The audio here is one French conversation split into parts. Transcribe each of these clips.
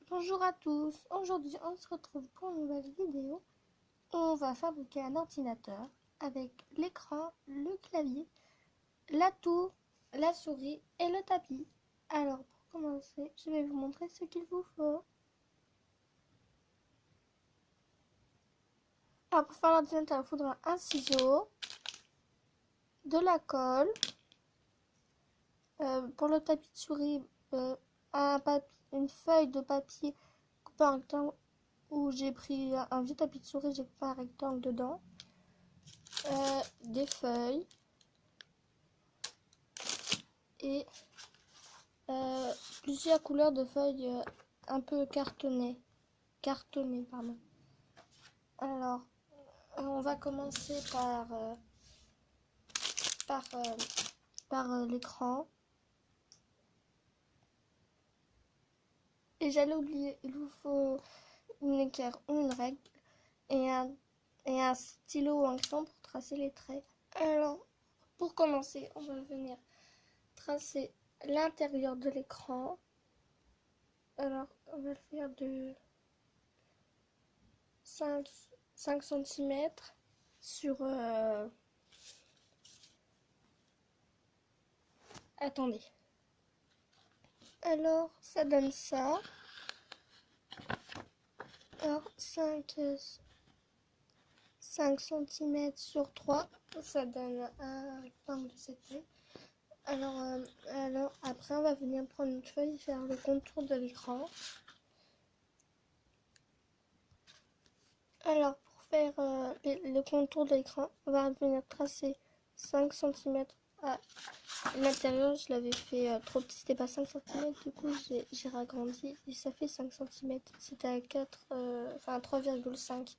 Bonjour à tous, aujourd'hui on se retrouve pour une nouvelle vidéo où on va fabriquer un ordinateur avec l'écran, le clavier, la tour, la souris et le tapis. Alors pour commencer, je vais vous montrer ce qu'il vous faut. Alors pour faire l'ordinateur, il faudra un ciseau, de la colle, pour le tapis de souris, une feuille de papier coupée en rectangle où j'ai pris un vieux tapis de souris, j'ai coupé un rectangle dedans. Des feuilles et plusieurs couleurs de feuilles un peu cartonnées. Pardon. Alors, on va commencer par l'écran. Et j'allais oublier, il vous faut une équerre ou une règle et un stylo ou un crayon pour tracer les traits. Alors, pour commencer, on va venir tracer l'intérieur de l'écran. Alors, on va le faire de 5 cm sur... Attendez. Alors, ça donne ça. Alors, 5 cm sur 3, ça donne un rectangle de cette taille. Alors, après, on va venir prendre une feuille et faire le contour de l'écran. Alors, pour faire le contour de l'écran, on va venir tracer 5 cm à l'intérieur. Je l'avais fait trop petit, c'était pas 5 cm, du coup j'ai ragrandi et ça fait 5 cm. C'était à 3,5.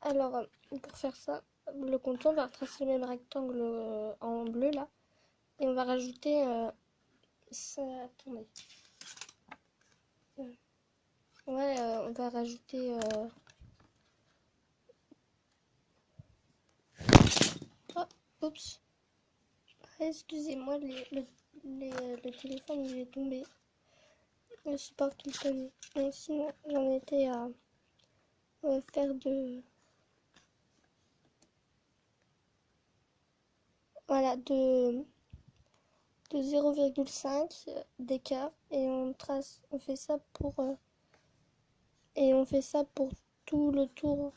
Alors, pour faire ça, le contour, on va retracer le même rectangle en bleu là. Et on va rajouter ça. Attendez. On va rajouter. Oh, oups. Excusez-moi, le téléphone il est tombé. Le support qu'il tenait. Donc, sinon, j'en étais à faire voilà, de 0,5 d'écart et on fait ça pour tout le tour.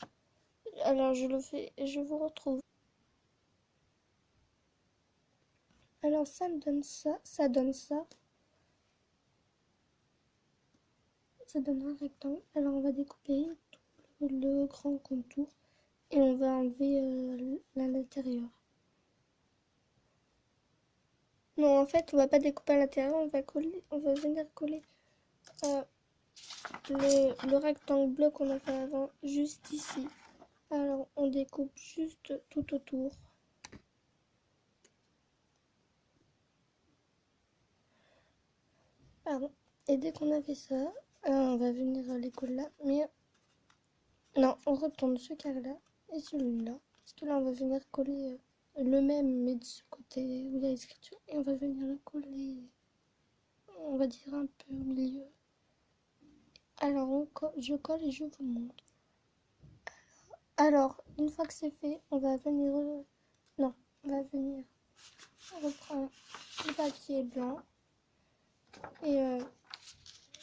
Alors je le fais et je vous retrouve. Alors ça me donne ça, ça donne un rectangle. Alors on va découper tout le grand contour et on va enlever l'intérieur. Non, en fait, on va pas découper à l'intérieur, on va venir coller le rectangle bleu qu'on a fait avant juste ici. Alors on découpe juste tout autour. Pardon. Et dès qu'on a fait ça, on va venir les coller là. Mais non, on retourne ce carré-là et celui-là. Parce que là, on va venir coller le même, mais de ce côté où il y a l'écriture. Et on va venir le coller, on va dire un peu au milieu. Alors, je colle et je vous montre. Alors, une fois que c'est fait, on va venir... non, on va venir reprendre le papier blanc. Et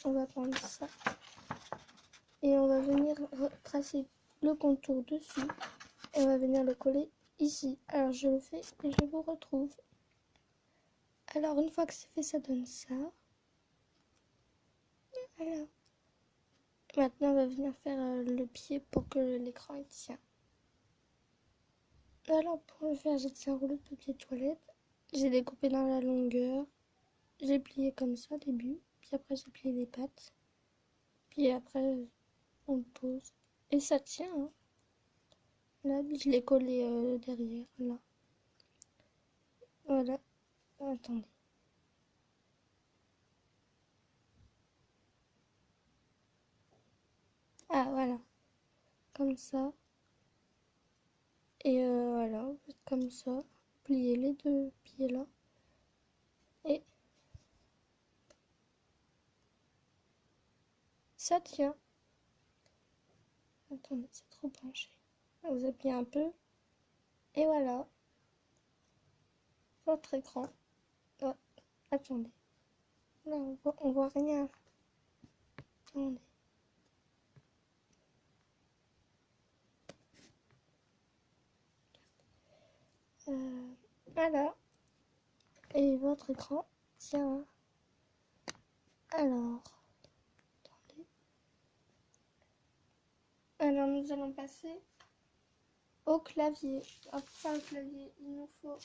on va prendre ça. Et on va venir tracer le contour dessus. Et on va venir le coller ici. Alors je le fais et je vous retrouve. Alors une fois que c'est fait, ça donne ça. Alors maintenant on va venir faire le pied pour que l'écran tient. Alors pour le faire, j'ai tiré un rouleau de papier toilette. J'ai découpé dans la longueur. J'ai plié comme ça au début. Puis après j'ai plié les pattes. Puis après on pose. Et ça tient. Hein. Là, je l'ai collé derrière. Là. Voilà. Attendez. Ah voilà. Comme ça. Et voilà, vous faites comme ça. Pliez les deux pieds là. Et ça tient. Attendez, c'est trop penché. Vous appuyez un peu. Et voilà. Votre écran. Oh, attendez. Là, on voit rien. Attendez. Voilà. Et votre écran tient. Alors. Attendez. Alors, nous allons passer au clavier. Pour faire le clavier, il nous faut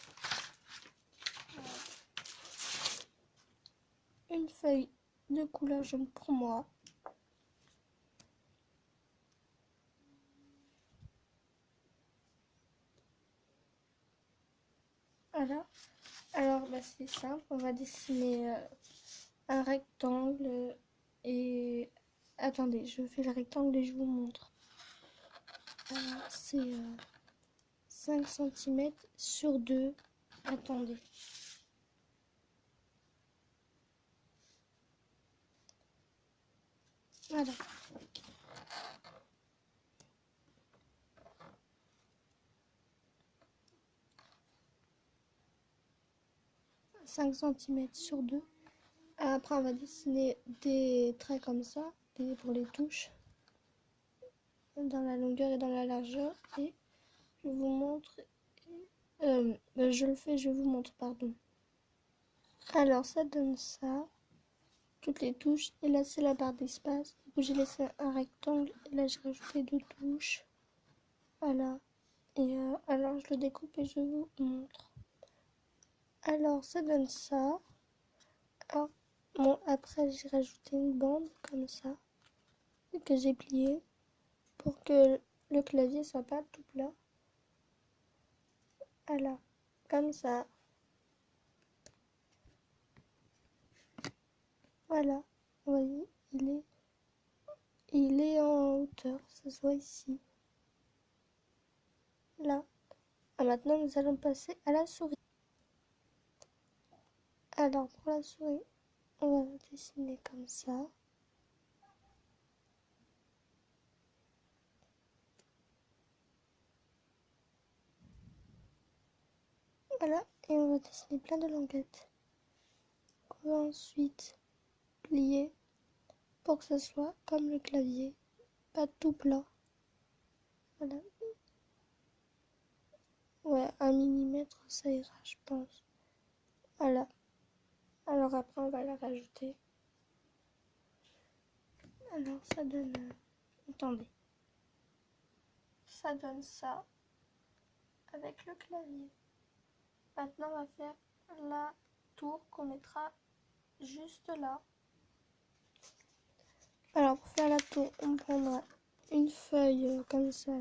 une feuille de couleur jaune pour moi. Voilà. Alors, c'est simple. On va dessiner un rectangle et... Attendez, je fais le rectangle et je vous montre. Alors, c'est 5 cm sur 2. Attendez. Voilà. « 5 cm sur 2. Après, on va dessiner des traits comme ça, pour les touches, dans la longueur et dans la largeur. Et je vous montre... je le fais, je vous montre, pardon. Alors, ça donne ça. Toutes les touches. Et là, c'est la barre d'espace. Du coup, j'ai laissé un rectangle. Et là, j'ai rajouté 2 touches. Voilà. Et alors, je le découpe et je vous montre. Alors, ça donne ça. Alors, bon, après, j'ai rajouté une bande comme ça. Que j'ai pliée. Pour que le clavier soit pas tout plat. Voilà. Comme ça. Voilà. Vous voyez, il est en hauteur. Ça se voit ici. Là. Ah, maintenant, nous allons passer à la souris. Alors, pour la souris, on va dessiner comme ça. Voilà, et on va dessiner plein de languettes. On va ensuite plier pour que ce soit comme le clavier, pas tout plat. Voilà. Ouais, 1 millimètre, ça ira, je pense. Voilà. Alors après, on va la rajouter. Alors, ça donne... Attendez. Ça donne ça avec le clavier. Maintenant, on va faire la tour qu'on mettra juste là. Alors, pour faire la tour, on prendra une feuille comme ça,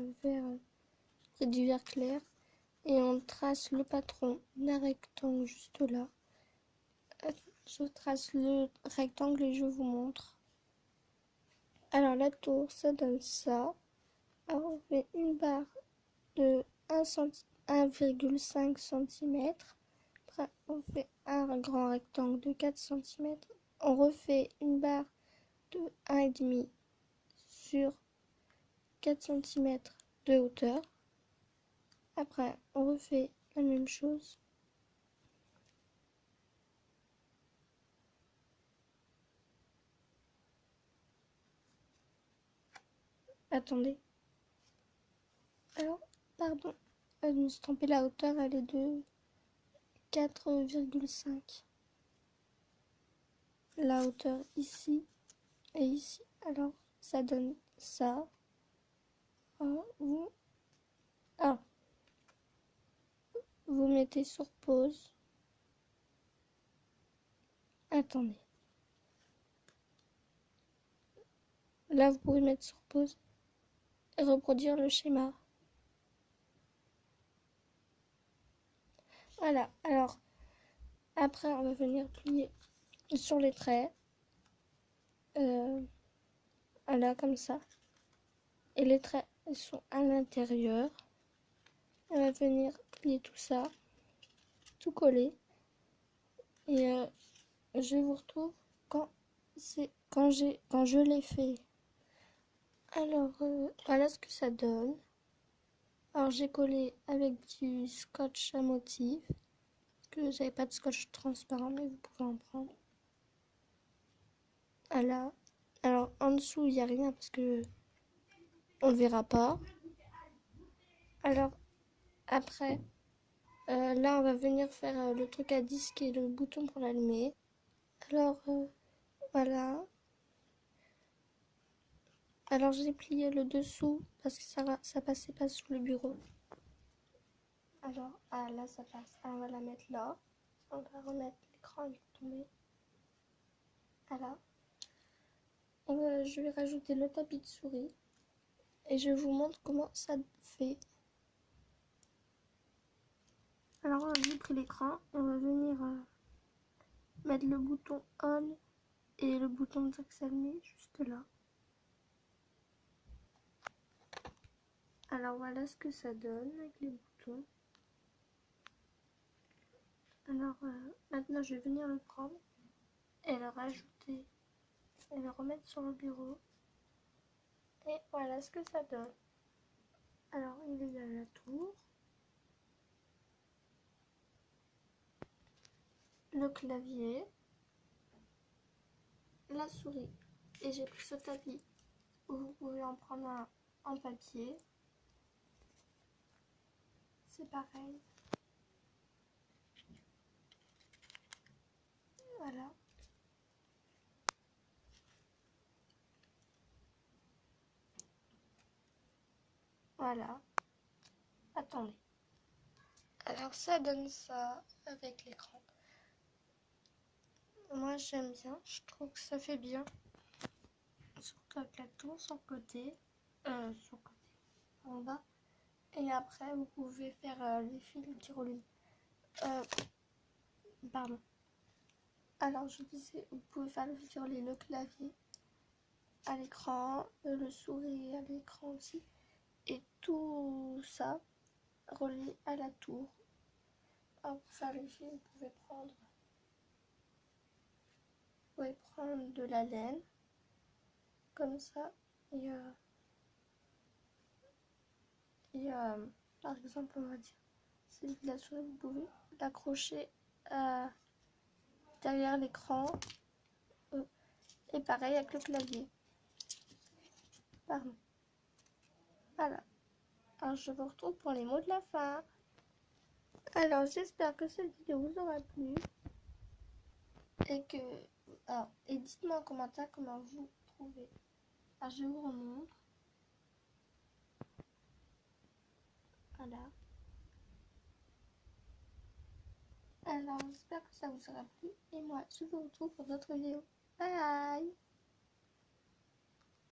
du vert clair. Et on trace le patron d'un rectangle juste là. Je trace le rectangle et je vous montre. Alors, la tour, ça donne ça. Alors, on fait une barre de 1,5 cm. Après, on fait un grand rectangle de 4 cm. On refait une barre de 1,5 sur 4 cm de hauteur. Après, on refait la même chose. Attendez. Alors, pardon. Je me suis trompée, la hauteur, elle est de 4,5. La hauteur ici et ici. Alors, ça donne ça. Vous mettez sur pause. Attendez. Là, vous pouvez mettre sur pause et reproduire le schéma. Voilà. Alors, après, on va venir plier sur les traits. Voilà, comme ça. Et les traits sont à l'intérieur. On va venir plier tout ça, tout coller. Et je vous retrouve quand je l'ai fait. Alors, voilà ce que ça donne. Alors, j'ai collé avec du scotch à motif. Parce que j'avais pas de scotch transparent, mais vous pouvez en prendre. Voilà. Alors, en dessous, il n'y a rien parce que on le verra pas. Alors, après, là, on va venir faire le truc à disque et le bouton pour l'allumer. Alors, voilà. Alors, j'ai plié le dessous parce que ça passait pas sous le bureau. Alors, là, ça passe. Alors, on va la mettre là. On va remettre l'écran, il va tomber. Voilà. Je vais rajouter le tapis de souris. Et je vous montre comment ça fait. Alors, j'ai pris l'écran. On va venir mettre le bouton on et le bouton de s'allumer juste là. Alors, voilà ce que ça donne avec les boutons. Alors, maintenant, je vais venir le prendre et le rajouter et le remettre sur le bureau. Et voilà ce que ça donne. Alors, il y a la tour, le clavier, la souris. Et j'ai pris ce tapis où vous pouvez en prendre un en papier. C'est pareil. Voilà. Voilà. Attendez. Alors ça donne ça avec l'écran. Moi j'aime bien, je trouve que ça fait bien. Surtout avec la tour sur le côté. Sur le côté. En bas. Et après vous pouvez faire les fils tyroliens. Pardon. Alors je disais, vous pouvez faire le fil tyrolien, le clavier à l'écran, le souris à l'écran aussi. Et tout ça relié à la tour. Alors pour faire les fils, vous pouvez prendre de la laine. Comme ça, il y a par exemple, on va dire, celui de la souris, vous pouvez l'accrocher derrière l'écran. Et pareil avec le clavier. Pardon. Voilà. Alors, je vous retrouve pour les mots de la fin. Alors, j'espère que cette vidéo vous aura plu. Et dites-moi en commentaire comment vous trouvez. Alors, je vous remontre. Voilà. Alors, j'espère que ça vous aura plu. Et moi, je vous retrouve pour d'autres vidéos. Bye!